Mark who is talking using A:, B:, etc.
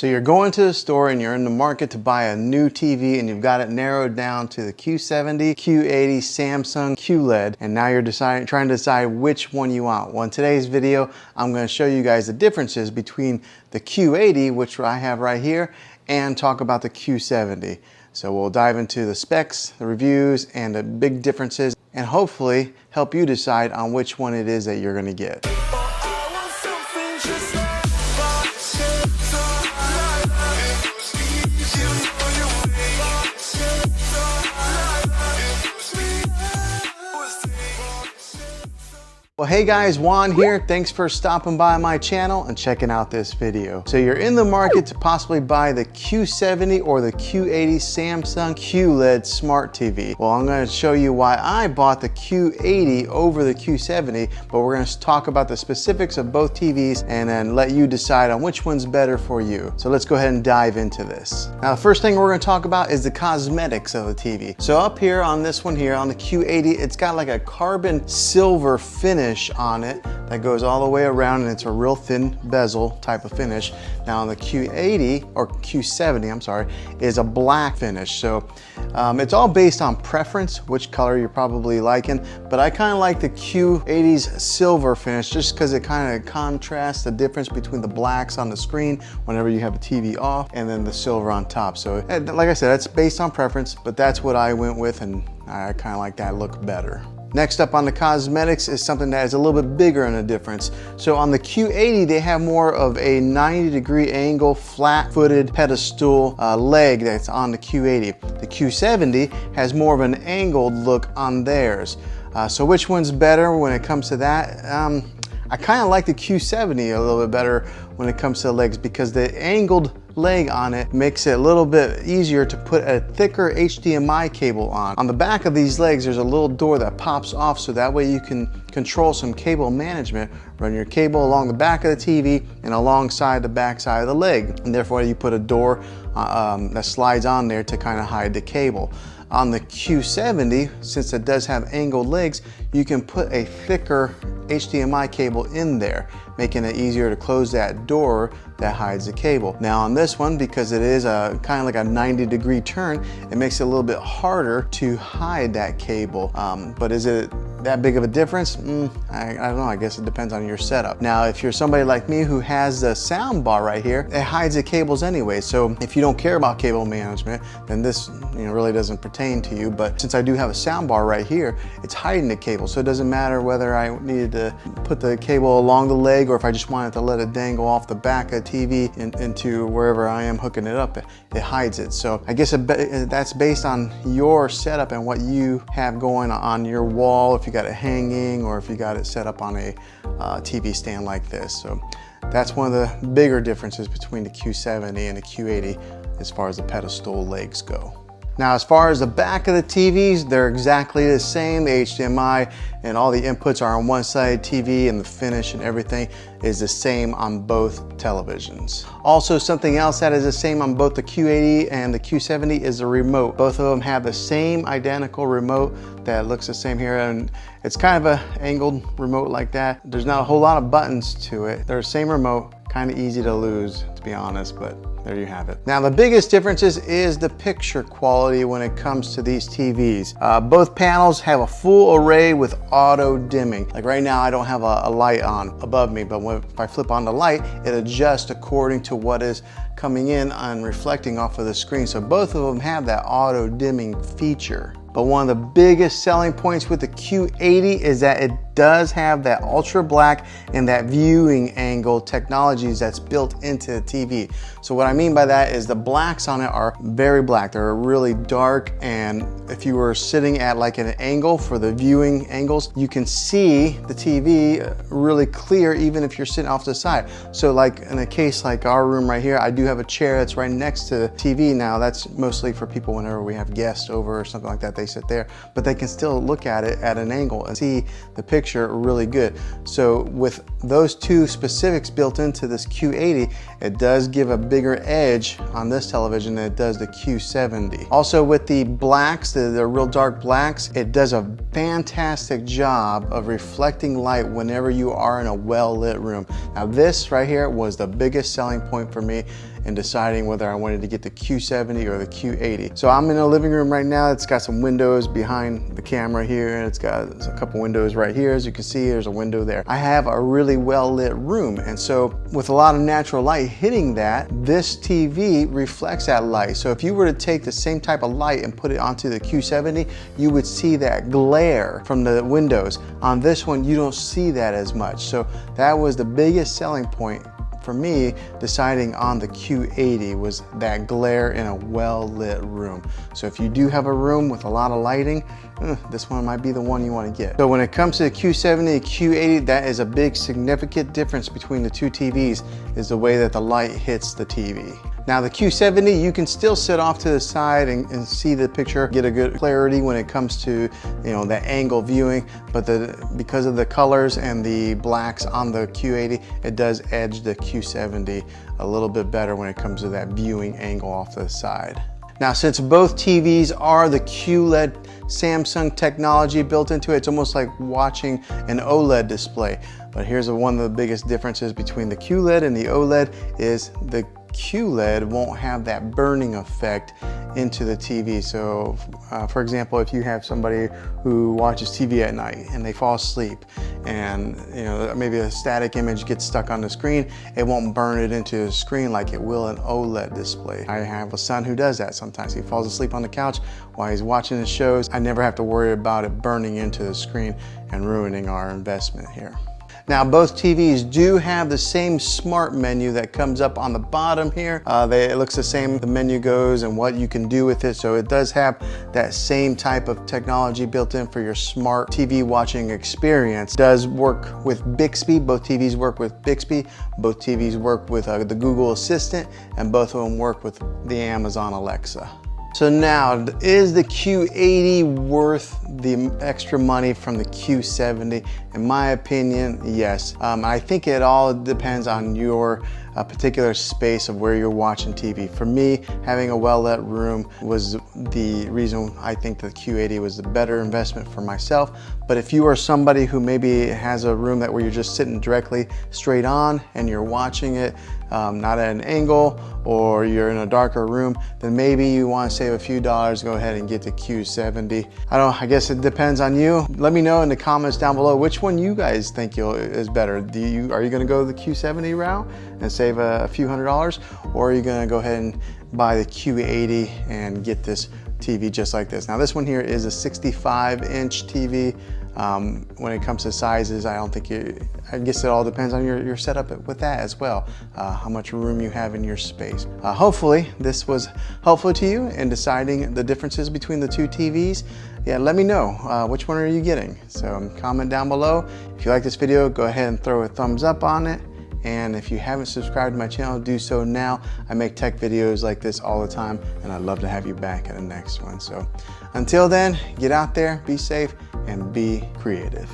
A: So you're going to the store and you're in the market to buy a new TV and you've got it narrowed down to the Q70, Q80, Samsung QLED, and now you're trying to decide which one you want. Well, in today's video, I'm going to show you guys the differences between the Q80, which I have right here, and talk about the Q70. So we'll dive into the specs, the reviews, and the big differences, and hopefully help you decide on which one it is that you're going to get. Well, hey guys, Juan here. Thanks for stopping by my channel and checking out this video. So you're in the market to possibly buy the Q70 or the Q80 Samsung QLED Smart TV. Well, I'm going to show you why I bought the Q80 over the Q70, but we're going to talk about the specifics of both TVs and then let you decide on which one's better for you. So let's go ahead and dive into this. Now, the first thing we're going to talk about is the cosmetics of the TV. So up here on this one here, on the Q80, it's got like a carbon silver finish on it that goes all the way around, and it's a real thin bezel type of finish. Now on the Q80 or Q70, I'm sorry, is a black finish. So it's all based on preference, which color you're probably liking, but I kind of like the Q80's silver finish just because it kind of contrasts the difference between the blacks on the screen whenever you have a TV off and then the silver on top. So like I said, it's based on preference, but that's what I went with, and I kind of like that look better. Next up on the cosmetics is something that is a little bit bigger in a difference. So on the Q80, they have more of a 90-degree angle, flat-footed pedestal leg that's on the Q80. The Q70 has more of an angled look on theirs. So which one's better when it comes to that? I kind of like the Q70 a little bit better when it comes to the legs, because the angled leg on it makes it a little bit easier to put a thicker HDMI cable on. On the back of these legs, there's a little door that pops off, so that way you can control some cable management, run your cable along the back of the TV and alongside the back side of the leg, and therefore you put a door that slides on there to kind of hide the cable. On the Q70, since it does have angled legs, you can put a thicker HDMI cable in there, making it easier to close that door that hides the cable. Now on this one, because it is a kind of like a 90-degree turn, it makes it a little bit harder to hide that cable. But is it that big of a difference? I don't know, I guess it depends on your setup. Now, if you're somebody like me who has the sound bar right here, it hides the cables anyway. So if you don't care about cable management, then this really doesn't pertain to you. But since I do have a sound bar right here, it's hiding the cable. So it doesn't matter whether I needed to put the cable along the leg or if I just wanted to let it dangle off the back of the TV into wherever I am hooking it up, it hides it. So I guess that's based on your setup and what you have going on your wall, if you got it hanging or if you got it set up on a TV stand like this. So that's one of the bigger differences between the Q70 and the Q80 as far as the pedestal legs go. Now, as far as the back of the TVs, they're exactly the same. The HDMI and all the inputs are on one side TV, and the finish and everything is the same on both televisions. Also, something else that is the same on both the Q80 and the Q70 is the remote. Both of them have the same identical remote that looks the same here, and it's kind of an angled remote like that. There's not a whole lot of buttons to it. They're the same remote, kind of easy to lose, to be honest, but there you have it. Now, the biggest differences is the picture quality when it comes to these TVs. Both panels have a full array with auto dimming. Like right now, I don't have a light on above me, but if I flip on the light, it adjusts according to what is coming in and reflecting off of the screen. So both of them have that auto dimming feature. But one of the biggest selling points with the Q80 is that it does have that ultra black and that viewing angle technologies that's built into the TV. So what I mean by that is the blacks on it are very black. They're really dark, and if you were sitting at like an angle for the viewing angles, you can see the TV really clear even if you're sitting off to the side. So like in a case like our room right here, I do have a chair that's right next to the TV. Now that's mostly for people whenever we have guests over or something like that, they sit there, but they can still look at it at an angle and see the picture really good. So with those two specifics built into this Q80, it does give a bigger edge on this television than it does the Q70. Also with the blacks, the real dark blacks, it does a fantastic job of reflecting light whenever you are in a well-lit room. Now this right here was the biggest selling point for me. in deciding whether I wanted to get the Q70 or the Q80. So I'm in a living room right now. It's got some windows behind the camera here, and it's got a couple windows right here. As you can see, there's a window there. I have a really well lit room, and so with a lot of natural light hitting that, this TV reflects that light. So if you were to take the same type of light and put it onto the Q70, you would see that glare from the windows. On this one, you don't see that as much. So that was the biggest selling point for me deciding on the Q80, was that glare in a well-lit room. So if you do have a room with a lot of lighting, this one might be the one you want to get. So when it comes to the Q70 and Q80, that is a big significant difference between the two TVs, is the way that the light hits the TV. Now the Q70, you can still sit off to the side and see the picture, get a good clarity when it comes to, you know, that angle viewing, but because of the colors and the blacks on the Q80, it does edge the Q70 a little bit better when it comes to that viewing angle off to the side. Now, since both TVs are the QLED Samsung technology built into it, it's almost like watching an OLED display. But here's one of the biggest differences between the QLED and the OLED is the QLED won't have that burning effect into the TV. So for example, if you have somebody who watches TV at night and they fall asleep, and you know, maybe a static image gets stuck on the screen, it won't burn it into the screen like it will an OLED display. I have a son who does that sometimes. He falls asleep on the couch while he's watching his shows. I never have to worry about it burning into the screen and ruining our investment here. Now, both TVs do have the same smart menu that comes up on the bottom here. It looks the same, the menu goes and what you can do with it. So it does have that same type of technology built in for your smart TV watching experience. It does work with Bixby. Both TVs work with Bixby. Both TVs work with the Google Assistant, and both of them work with the Amazon Alexa. So now, is the Q80 worth the extra money from the Q70? In my opinion, yes. I think it all depends on your particular space of where you're watching TV. For me, having a well-lit room was the reason I think the Q80 was the better investment for myself. But if you are somebody who maybe has a room where you're just sitting directly straight on and you're watching it, not at an angle, or you're in a darker room, then maybe you want to save a few dollars, go ahead and get the Q70. I guess it depends on you. Let me know in the comments down below which one you guys think is better. Are you going to go the Q70 route and save a few $100s, or are you going to go ahead and buy the Q80 and get this TV just like this? Now this one here is a 65-inch TV. When it comes to sizes, I guess it all depends on your setup with that as well, how much room you have in your space. Hopefully this was helpful to you in deciding the differences between the two TVs. Yeah, let me know which one are you getting. So comment down below. If you like this video, go ahead and throw a thumbs up on it. And if you haven't subscribed to my channel, do so now. I make tech videos like this all the time, and I'd love to have you back at the next one. So until then, get out there, be safe, and be creative.